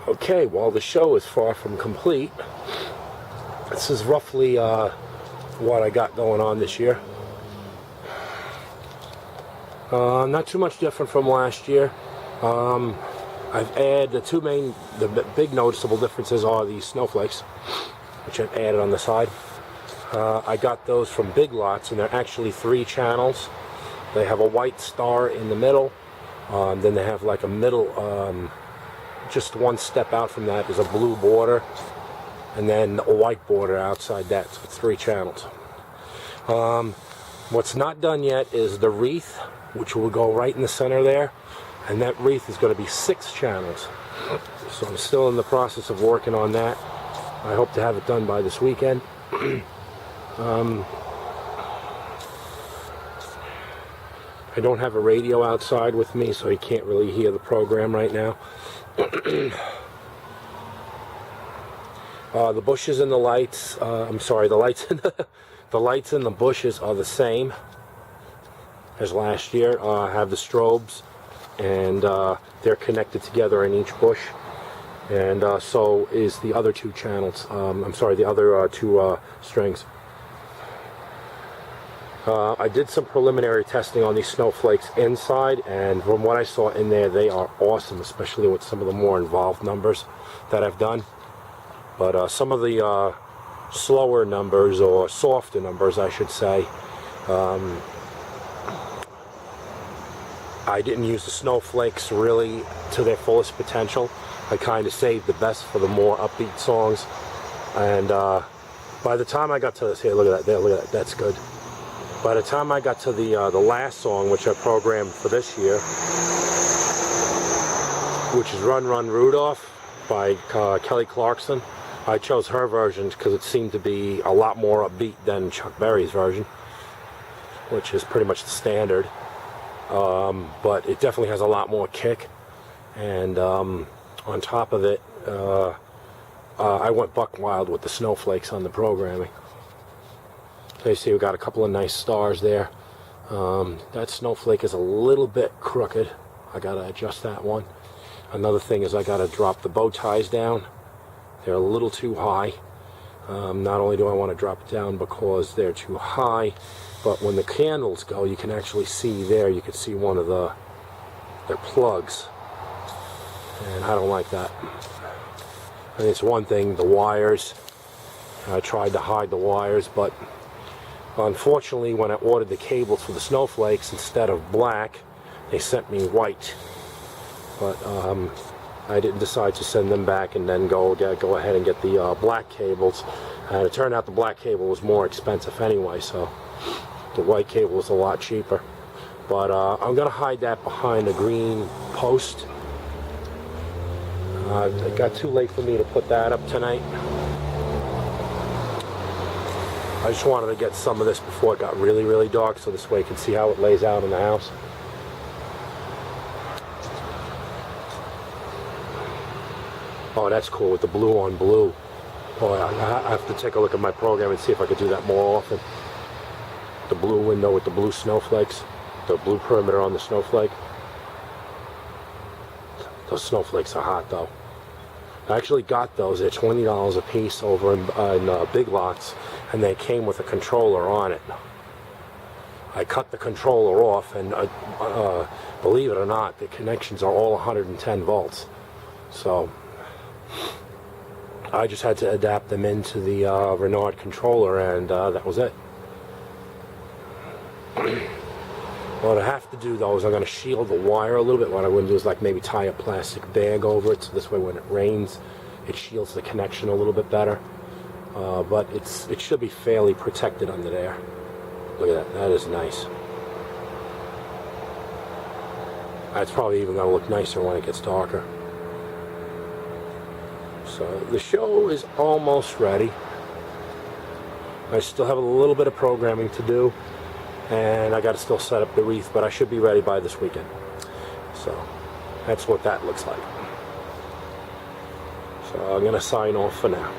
Okay, well, the show is far from complete. This is roughly what I got going on this year. Not too much different from last year. I've added the big noticeable differences are these snowflakes, which I've added on the side. I got those from Big Lots, and they're actually 3 channels. They have a white star in the middle, then they have like a middle, just one step out from that is a blue border, and then a white border outside that, so it's 3 channels. What's not done yet is the wreath, which will go right in the center there, and that wreath is going to be 6 channels. So I'm still in the process of working on that. I hope to have it done by this weekend. I don't have a radio outside with me, so you can't really hear the program right now. The bushes and the lights, I'm sorry, the lights and the lights and the bushes are the same as last year. I have the strobes, and they're connected together in each bush, and so is the other 2 channels. I'm sorry, the other 2 strings. I did some preliminary testing on these snowflakes inside, and from what I saw in there, they are awesome, especially with some of the more involved numbers that I've done. But some of the slower numbers, or softer numbers I should say, I didn't use the snowflakes really to their fullest potential. I kind of saved the best for the more upbeat songs. And by the time I got to this, here, look at that, there, look at that, that's good. By the time I got to the last song, which I programmed for this year, which is Run Run Rudolph by Kelly Clarkson, I chose her version because it seemed to be a lot more upbeat than Chuck Berry's version, which is pretty much the standard. But it definitely has a lot more kick, and on top of it, I went buck wild with the snowflakes on the programming. So you see we got a couple of nice stars there. That snowflake is a little bit crooked. I gotta adjust that one. Another thing is I gotta drop the bow ties down. They're a little too high. Not only do I want to drop it down because they're too high, but when the candles go, you can actually see there, you can see one of their plugs, and I don't like that. And it's one thing, the wires, I tried to hide the wires, but unfortunately when I ordered the cables for the snowflakes, instead of black, they sent me white. But I didn't decide to send them back and then go ahead and get the black cables. And it turned out the black cable was more expensive anyway, so the white cable was a lot cheaper. But I'm going to hide that behind a green post. It got too late for me to put that up tonight. I just wanted to get some of this before it got really, really dark, so this way you can see how it lays out in the house. Oh, that's cool with the blue on blue. Oh, I have to take a look at my program and see if I could do that more often. The blue window with the blue snowflakes, the blue perimeter on the snowflake. Those snowflakes are hot though. I actually got those. They're $20 a piece over in Big Lots, and they came with a controller on it. I cut the controller off, and believe it or not, the connections are all 110 volts. So I just had to adapt them into the Renard controller, and that was it. What I have to do though is I'm going to shield the wire a little bit. What I wouldn't do is like maybe tie a plastic bag over it, so this way when it rains it shields the connection a little bit better. But it should be fairly protected under there. Look at that, that is nice. It's probably even going to look nicer when it gets darker. So the show is almost ready. I still have a little bit of programming to do, and I got to still set up the wreath, but I should be ready by this weekend. So that's what that looks like. So I'm going to sign off for now.